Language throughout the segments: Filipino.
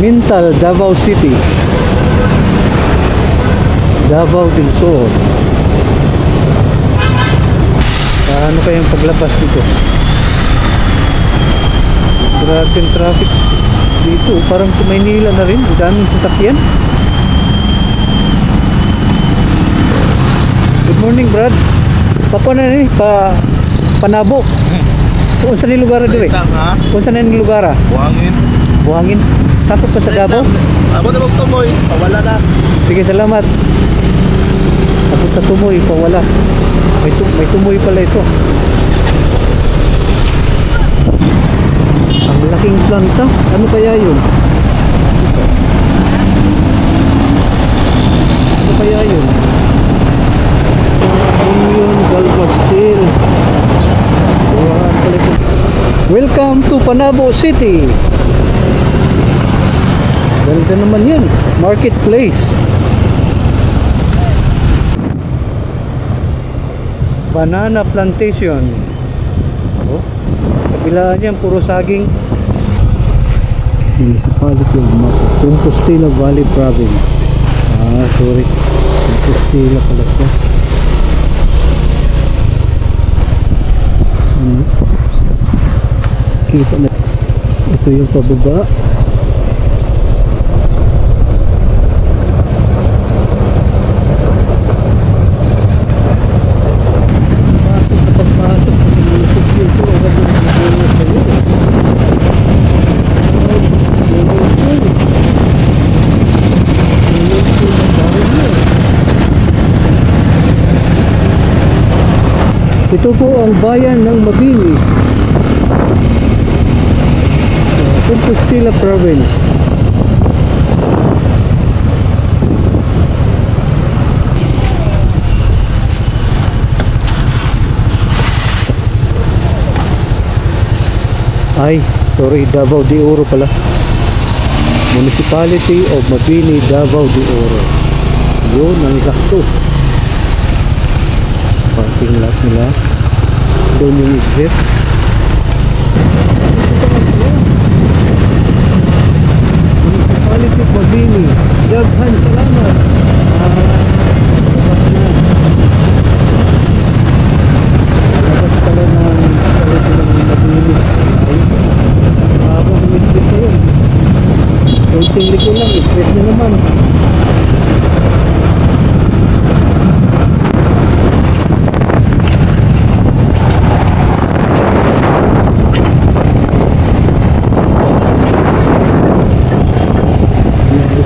Mintal, Davao City, Davao del Sur. Paano kayang paglabas dito? Grabe traffic dito, parang sa Maynila na rin, daming sasakyan. Good morning, Brad. Papa na ni Panabo. Kung saan yung lugar dire? Kung saan yung lugar? Buhangin. Buhangin. Sakot pa sa Davao? Abot na magtumoy, pawala na. Sige, salamat. Sakot sa tumoy, pawala. May tumoy pala ito. Ang laking planta. Ano kaya yun? Ano kaya yun? Union Galva Steel. Welcome to Panabo City. Ganda naman yan. Marketplace. Banana plantation. Oh, kabilaan yan, puro saging. Municipality of Compostela Valley Province. Sorry, Compostela pala siya. Kita na ito yung pababa. Ito po ang bayan ng Mabini, Compostela Province. Ay, sorry, Davao de Oro pala. Municipality of Mabini, Davao de Oro. Yun, ang isakto. Parking lot nila. Doon yung exit. Municipality of Mabini. Daghan salamat. Labas pala ng Municipality of Mabini. Habang street na yun. Konting liko lang, street na naman.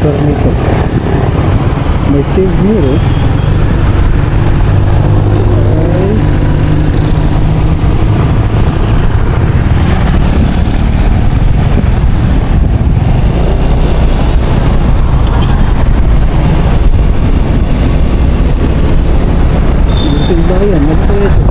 Nito. May save mirror. Yung bayan, nagpaya ito.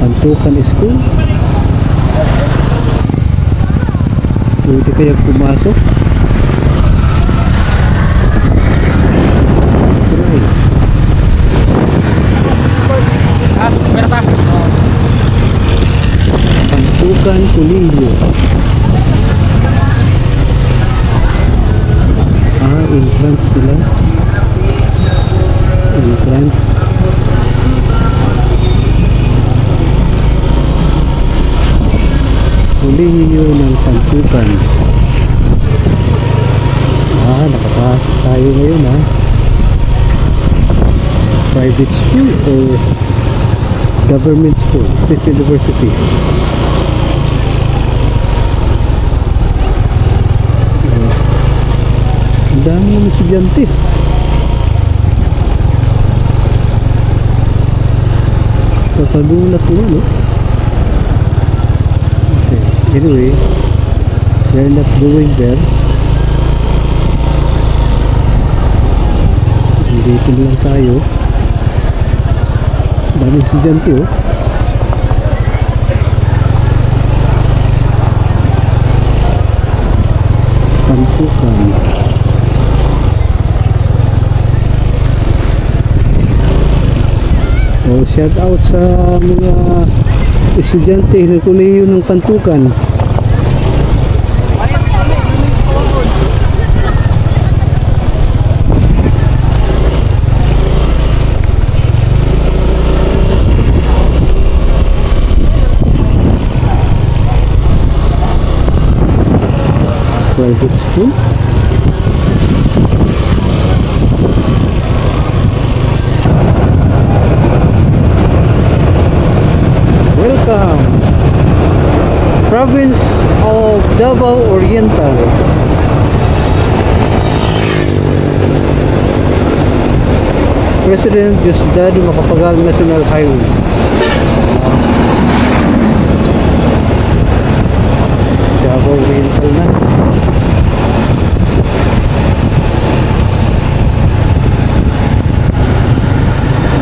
Pantukan School. Pwede kaya pumasok? Pantukan Kulilyo. Entrance nila. Entrance. Kulilyo ng Pantukan. Nakapasok tayo ngayon ha. Private school or government school? State University. Ang dami ng estudyante. Kapagulat mo, no? Okay. Anyway, we're not going there. Dito lang tayo. Dami estudyante oh. Pantukan. Oh, shout out sa mga estudyante ng kolehiyo ng Pantukan. Private school. Welcome, province of Davao Oriental. President Diosdado Macapagal National Highway. Davao Oriental na.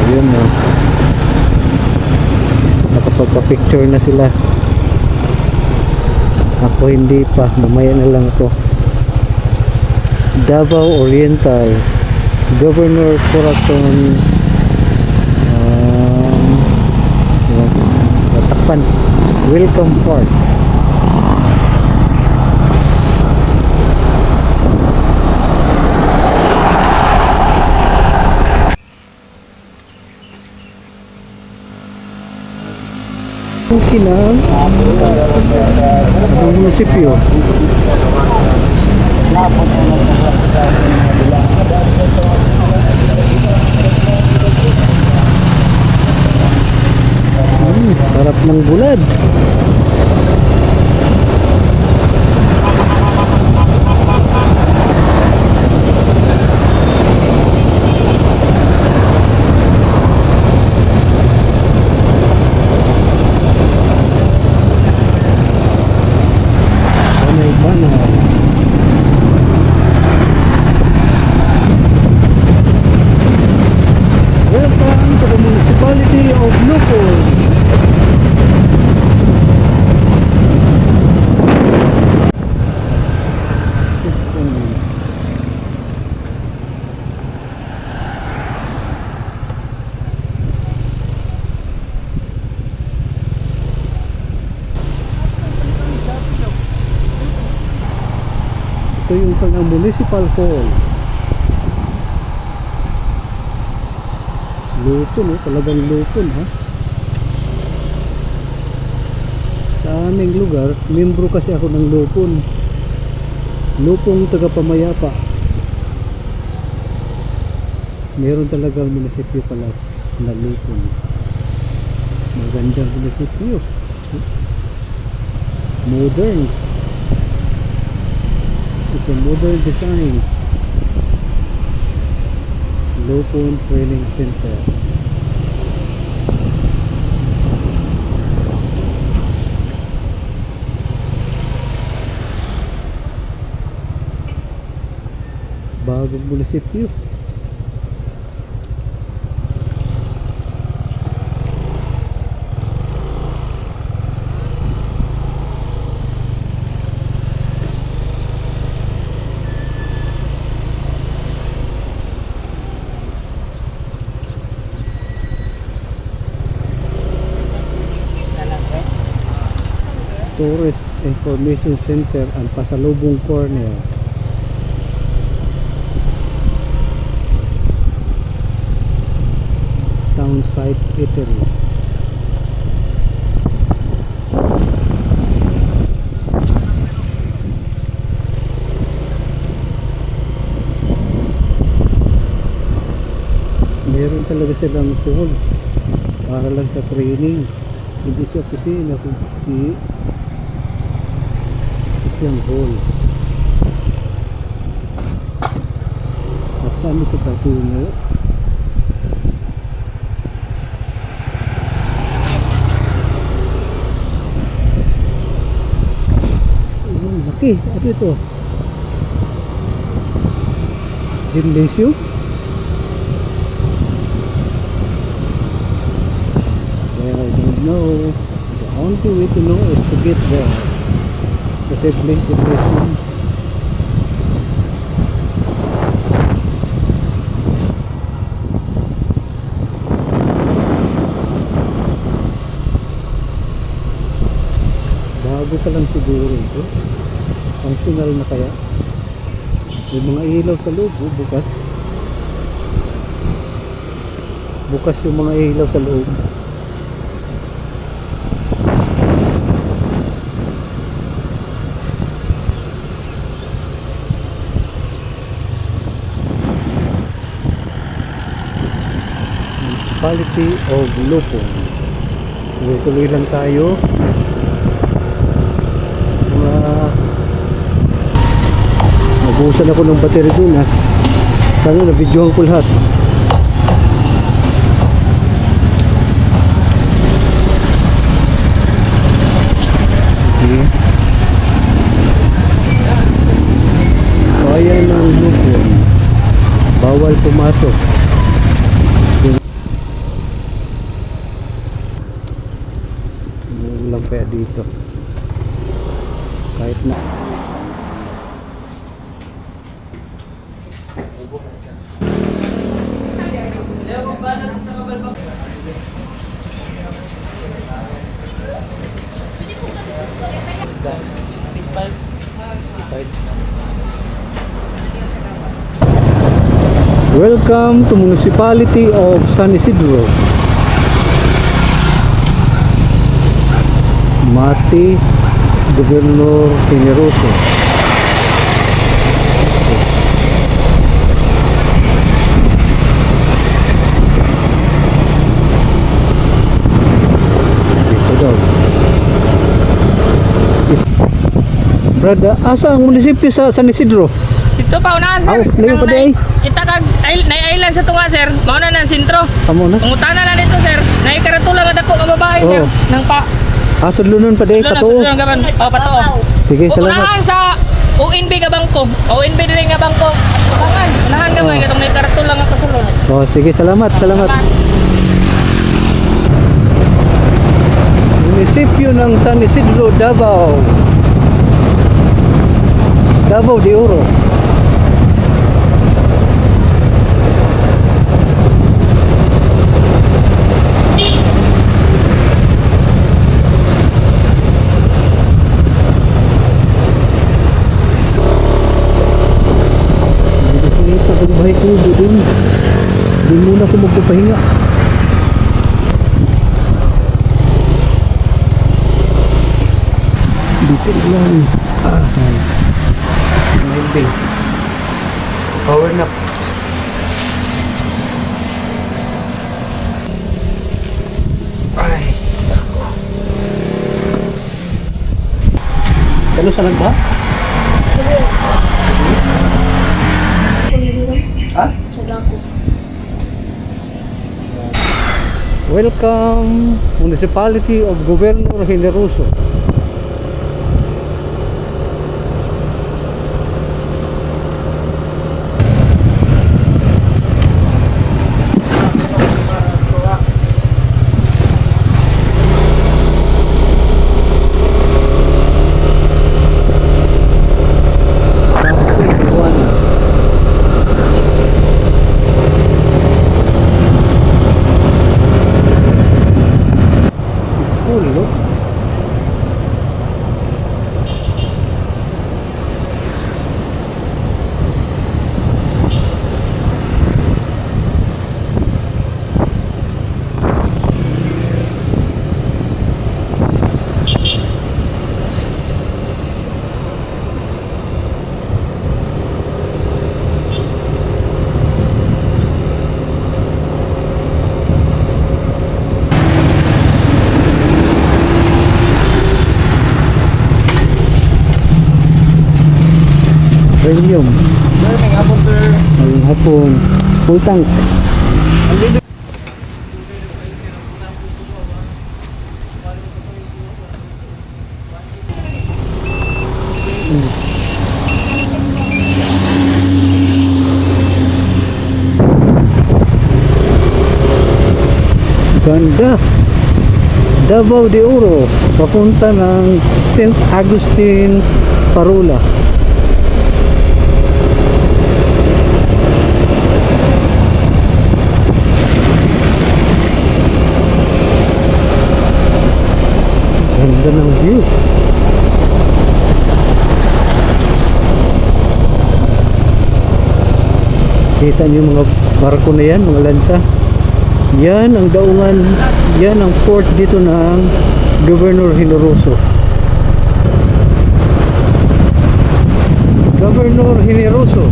Ayun na. Nakapagpa-picture na sila. Ako hindi pa. Mamaya na lang to. Davao Oriental. Governor Corazon Takpan. Welcome Park. Kinang munisipyo. Sarap ng bulad. Welcome to the municipality of Lupon. Ito yung kanyang municipal hall. Lupon oh, talagang Lupon ha. Sa aming lugar, membro kasi ako ng Lupon. Lupong taga-pamayapa. Meron talagang munisipyo pala na Lupon. Magandang munisipyo. Modern. It's a modern design. Lupon Training Center. Bagong munisipyo. Tourist Information Center ang pasalubong corner. Town site eatery. Meron talaga silang pool para lang sa training. Hindi siya opisina kundi siyang hall. At saan ito patungo? Laki, ano ito? Gymnasium? No, the only way to know is to get there. Kasi blink to place mo. Bago pa lang siguro ito. Functional na kaya. May mga ilaw sa loob, oh, bukas. Bukas yung mga ilaw sa loob. Municipality of Lupon. Tuloy lang tayo. Nabuhusan ako ng battery dun ha. Sana na-videohan ko lahat. Okay. Bayan ng Lupon. Bawal pumasok. Hindi lang kaya dito. Kahit na Welcome to Municipality of San Isidro. Mati Gobernador Generoso. Dito daw. Brad, asa ang munisipyo sa San Isidro? Ito pa unahan sir. Layo pa di ay. Kita kag island sa tunga sir. Mao na ng sentro. Amo na. Pangutana na nito sir. Nay karatula nga dako nga babae sir. Oo. Nang pa. Sudlunon pa di patuo. Gaban. Oh patuo. Sige, salamat. Unahan sa UNB nga bangko. UNB diri nga bangko. Unahan. Unahan gamay katong nay karatula nga kasulod. Oh, sige, salamat. Munisipyo ng San Isidro, Davao. Davao de Oro. Bahay ko din. Di muna ako magpapahinga. Dito lang. Maybe. Power nap. Ay. Kano sa nagba? Ha? Welcome Municipality of Governor Generoso. Premium. Sir, may hapon sir. Ngayong hapon. Full tank. Ganda. Davao de Oro, papunta ng St. Agustin, Parula. Ganda ng view. Kita niyo mga barko na yan, mga lansa. Yan ang daungan, yan ang port dito ng Governor Generoso. Governor Generoso.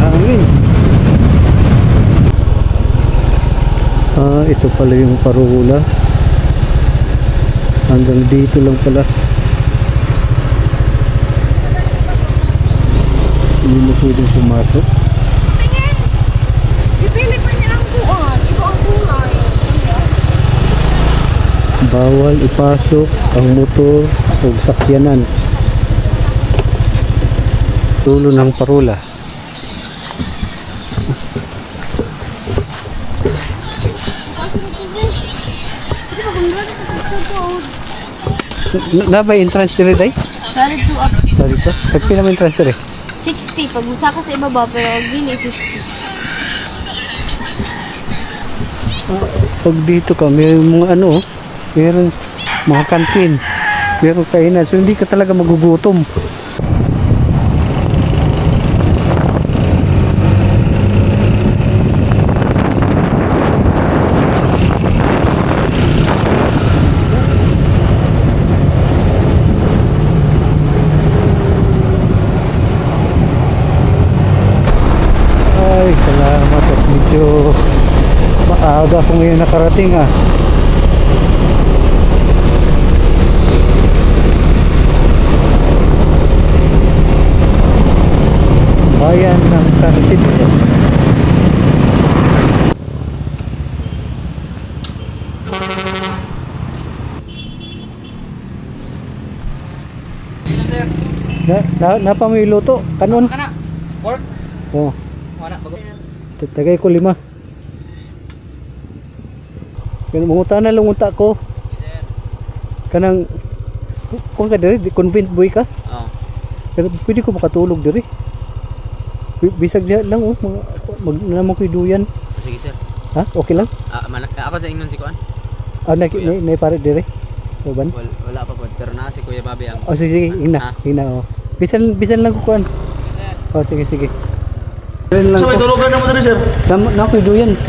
Hangin. Ito pala yung Parula. Hanggang dito lang pala. Hindi mo pwedeng pumasok. Ipili pa niya ang buwan. Iba ang kulay. Bawal ipasok ang motor o sakyanan. Tulo ng Parula. Na ba entrance dire day? Dari to up Dito. Pagpila naman entrance dire? 60. Pag musa ka sa ibaba, pero gini 50. Pag dito ka, may mga ano, meron mga kantin, meron kainan, so hindi ka talaga magugutom. Ay, salamat at medyo maaga ako ngayon nakarating ah. Bayan ng San Isidro. Napa mo iluto? Kanon? Kana. Pork. Oh, Wala bago. tagay ko 5. Kaya manguta na lungunta ko. Kanang kung ka diri, convent boy ka. Oh. Pero pwede ko makatulog diri. Bisag diha lang oh, naman ko'y duyan. Sige sir. Ha? Okay lang? Ako sa ingon si Kuan. Na pare diri. Uban. Wala pa po. Pero na si Kuya Bobby ang. Oh sige, hina oh. Bisan lang ko kuan. Oh sige. Bisan lang So, may ko. tulugan naman na rin, sir. Na ko'y duyan. Sige.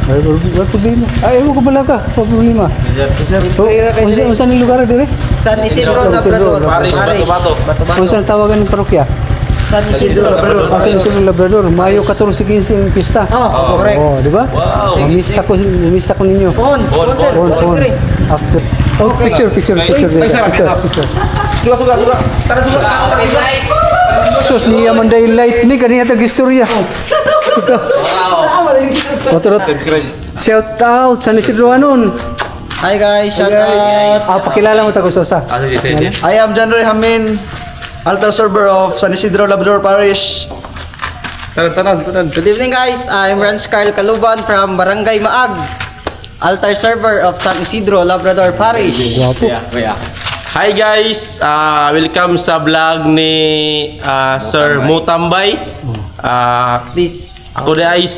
Ay, wala problema. Ay, mo ko pala ka. Wala problema. Sir, So, unsan yung lugar diri? San Isidro, Labrador. Paris, Bato-Bato. Unsan tawagan ng parokya? San Isidro, Labrador. San Isidro Labrador. Mayo 14-15 ang pista. Correct. Oh, di ba? Wow. Mamista ko ninyo. Phone, sir. On. After. Oh, picture. Picture. Suga. Tara, suga. Sus, niya man dahil light ni kaniya tag istorya. Otorot. Shout out San Isidro anon. Hi guys, shout out. Pakilala mo ta ko sa. I am John Roy Hamin, altar server of San Isidro, Labrador Parish. Good evening guys, I'm Rans Carl Kaluban from Barangay Maag, altar server of San Isidro, Labrador Parish. Guwapo. Hi guys, welcome sa vlog ni Sir Mutambay. Please. Ako na ay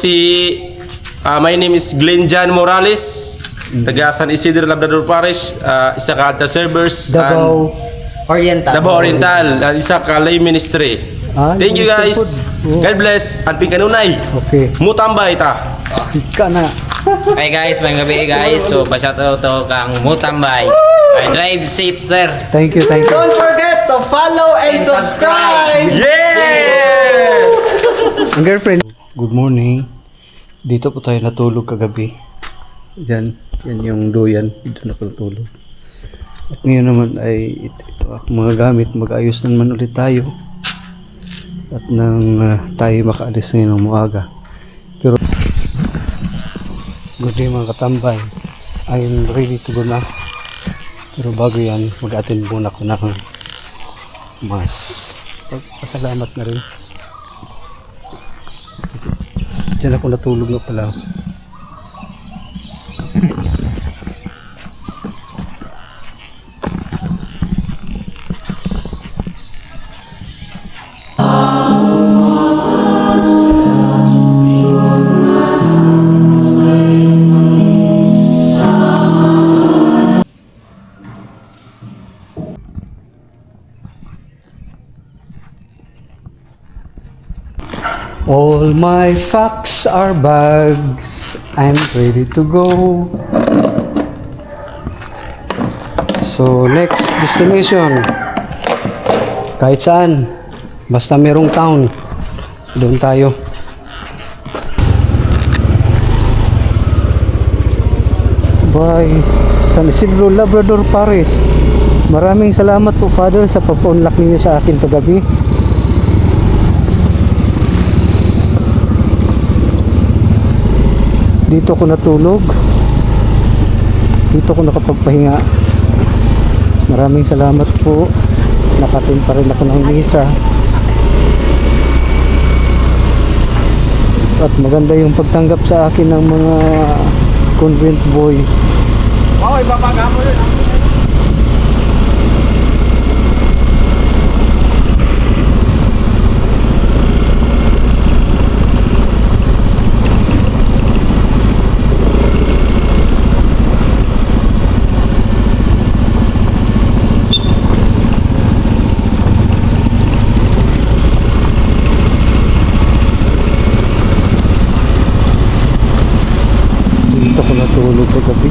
my name is Glenn John Morales, taga San Isidro Labrador Parish, isa ka altar servers Davao. Oriental. Davao Oriental, isa ka lay ministry. Thank you guys. God bless and pinkanunay. Okay. Mutambay ta. Ika na. Hey guys, may gabi guys. So, pa-shoutout to kang Mutambay. I drive safe, sir. Thank you. Don't forget to follow and subscribe. Yes! Ang girlfriend. Good morning. Dito po tayo natulog kagabi. Yan yung duyan. Dito na po natulog. At ngayon naman ay ito, mga gamit. Mag-ayos naman ulit tayo. At nang tayo makaalis ngayon ng muaga. Pero good day mga katambay. I'm ready to go na. Pero bago yan, mag-attend muna ko ng mas. Pasalamat na rin. Diyan ako natulog na pala. All my facts are bags. I'm ready to go. So, next destination. Kahit saan. Basta merong town. Doon tayo. Bye. San Isidro, Labrador, Paris. Maraming salamat po, Father, sa pagpa-unlock ninyo sa akin kagabi. Dito ko natulog. Dito ko nakapagpahinga. Maraming salamat po. Nakatin pa rin ako ng misa. At maganda yung pagtanggap sa akin ng mga convent boy. Oh, ipapaga mo yun. Dito ko natulog kagabi.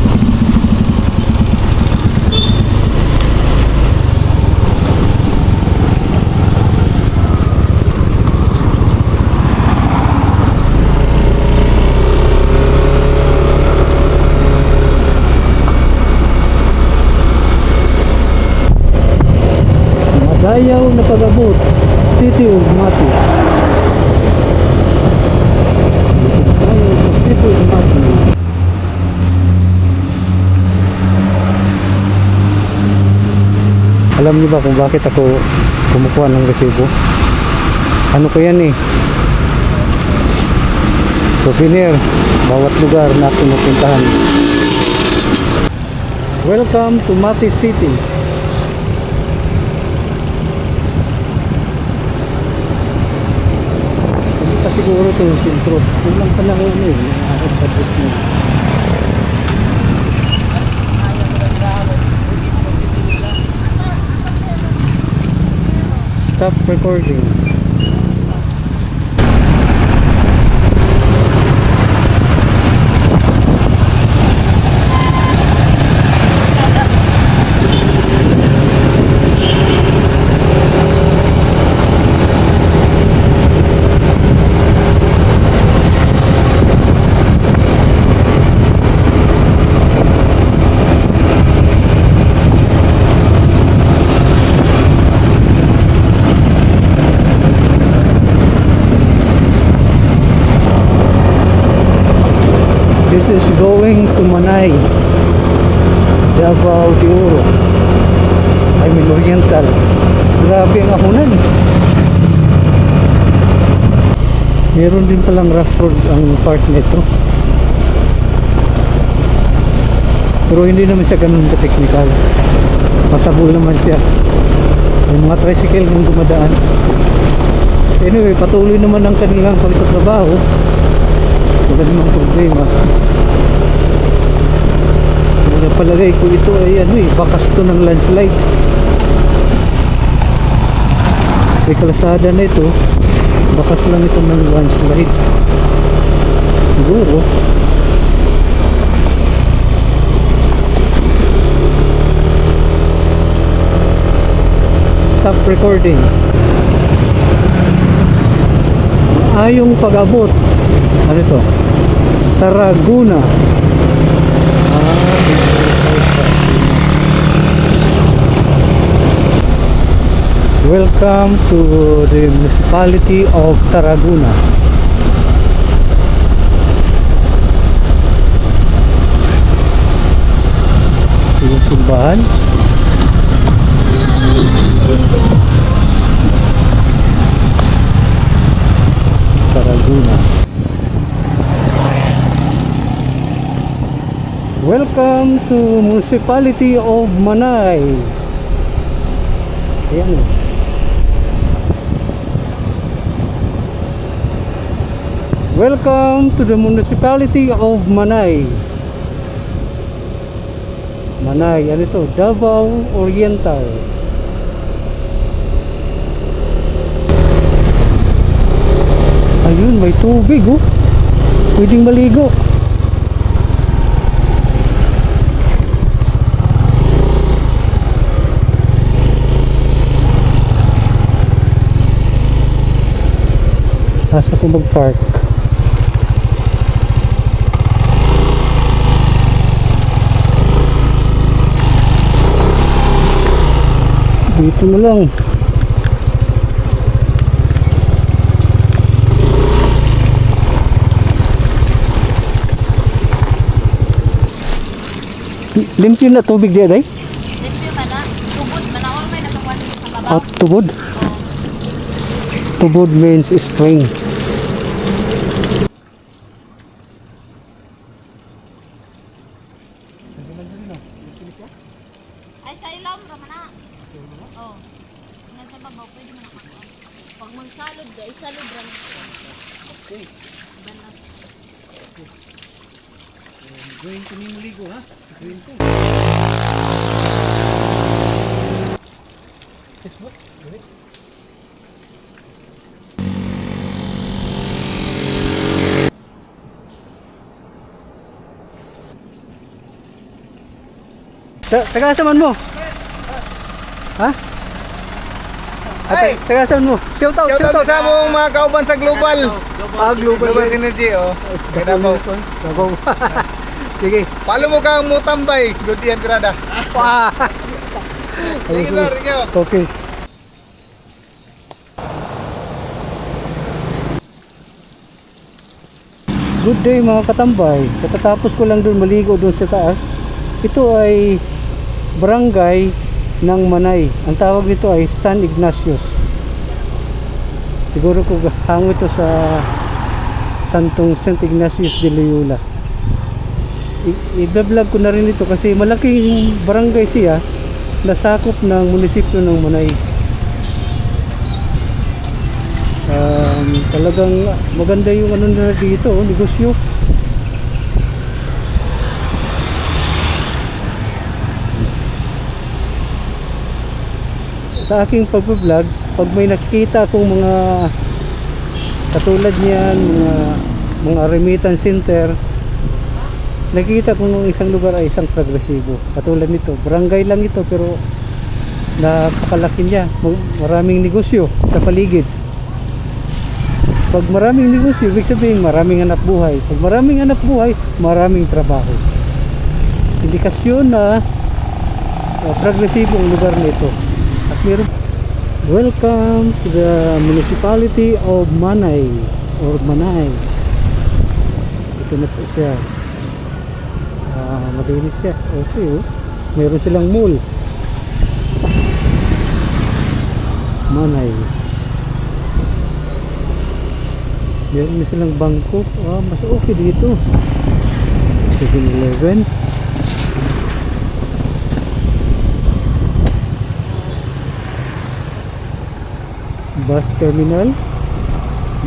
Madayaw na pag-abot, City of Mati. Madayaw sa City of Mati. Alam niyo ba kung bakit ako kumukuha ng resibo? Ano ko yan eh? Souvenir, bawat lugar na pinupuntahan. Welcome to Mati City. Hindi pa siguro ito yung sentro. Kung lang panahon eh, nakakabot mo. Stop recording. This is going to Manay, Davao de Oro. I mean Oriental. Grabe ang ahunan. Meron din palang rough road ang part nito. Pero hindi naman siya ganun ka-technical. Masabol naman siya. May mga tricycle nang dumadaan. Anyway, patuloy naman ang kanilang pagtatrabaho. Wala namang problema. Palagay ko ito ay ano eh, bakas to ng landslide. May kalasada na ito, bakas lang ito ng landslide. Siguro. Stop recording. Yung pag-abot. Ano ito? Tarragona. Welcome to the municipality of Tarragona. Yung simbahan. Tarragona. Welcome to municipality of Manay. Ayan. Welcome to the municipality of Manay. Manay, ano ito? Davao Oriental. Yun, may tubig oh. Pwedeng maligo. Asa ko mag-park? Dito na lang. Limpyo na tubig diya, day? Limpyo ka na. Tubod. Manawal may nakakuha sa baba. At tubod. Tubod means spring. Ay, sa ilom, Ramana. Oo. Nga sa babaw, pwede mo nakakuha. Pag magsalod ka, isalod rin. Okay. Ganun. Going to maligo ha? Going to. Yes, what? Taga-asaman mo? Ha? Taga-asaman mo? Shout out, shout out. sa mong mga kauban sa Global. Global Synergy, oh. Kaya Davao. Davao. Sige. Palo mo kang mutambay. Good yan, grada. Sige, sir. Okay. Good day mga katambay. Katatapos ko lang doon maligo doon sa taas. Ito ay barangay ng Manay. Ang tawag nito ay San Ignatius. Siguro ko hango ito sa Santong St. Ignatius de Loyola. I-vlog ko na rin ito kasi malaking barangay siya, nasakop ng munisipyo ng Manay. Talagang maganda yung ano na dito, negosyo. Sa aking pag-vlog, pag may nakikita akong mga katulad niyan, mga remittance center, nakikita ko nung isang lugar ay isang progresibo. Katulad nito, barangay lang ito pero napakalaki niya. Maraming negosyo sa paligid. Pag maraming negosyo, ibig sabihin maraming hanap buhay. Pag maraming hanap buhay, maraming trabaho. Indikasyon na progresibo ang lugar nito. At meron, welcome to the municipality of Manay or Manay. Ito na po siya. Malinis siya. Okay, oh. Meron silang mall. Manay. Meron silang bangko. Mas okay dito. 7-Eleven. Bus terminal.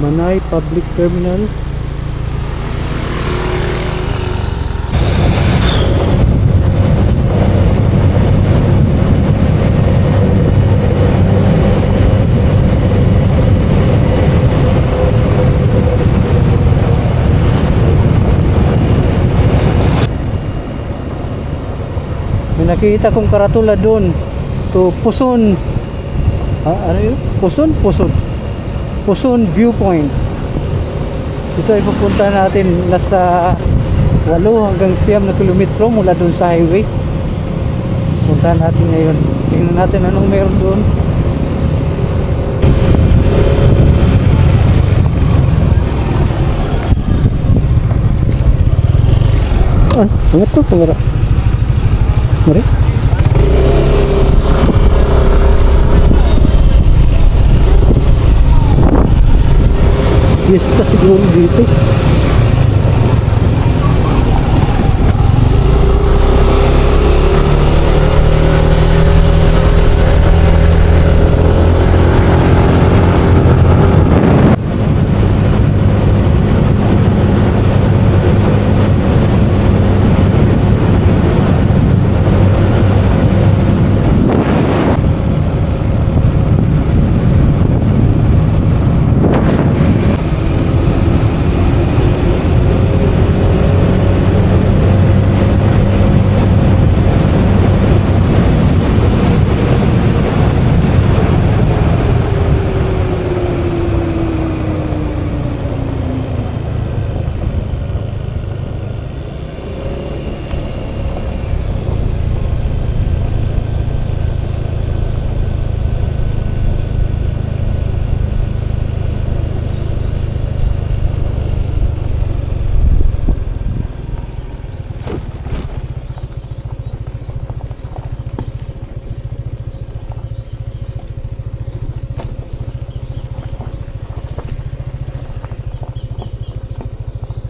Manay Public Terminal. May nakita kong karatula doon to Puson. Ano yun? Puson? Puson Viewpoint. Ito ay pupunta natin nasa 8 hanggang 9 na kilometro mula doon sa highway. Puntahan natin ngayon. Tingnan natin anong meron doon. Ano to? Kamera. Mari. Yes, ka siguro dito.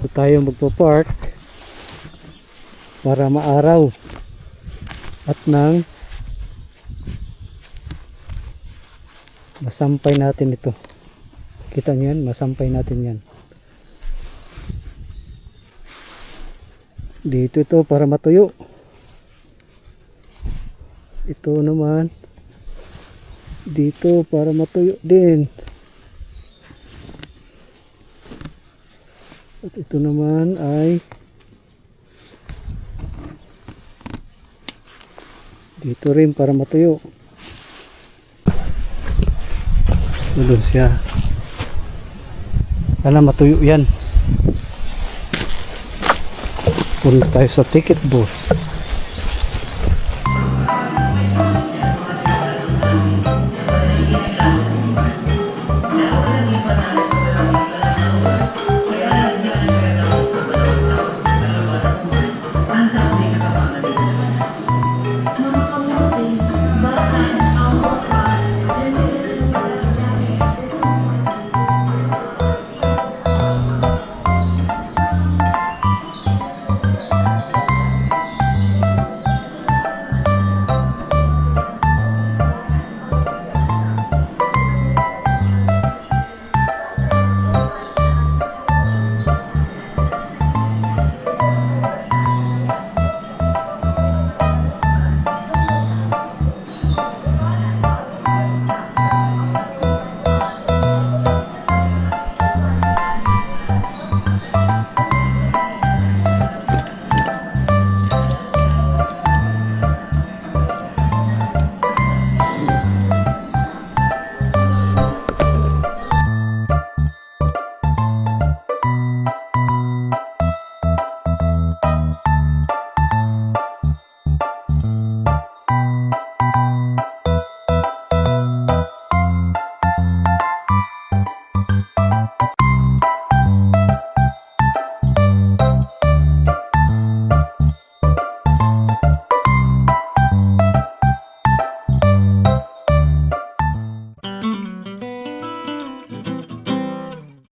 Dito tayo magpo-park para maaraw at nang masampay natin ito. Kita niyo yan, masampay natin yan. Dito ito para matuyo. Ito naman dito para matuyo din. At ito naman ay dito rin para matuyo. Doon siya. Sana matuyo yan. Punta tayo sa ticket booth.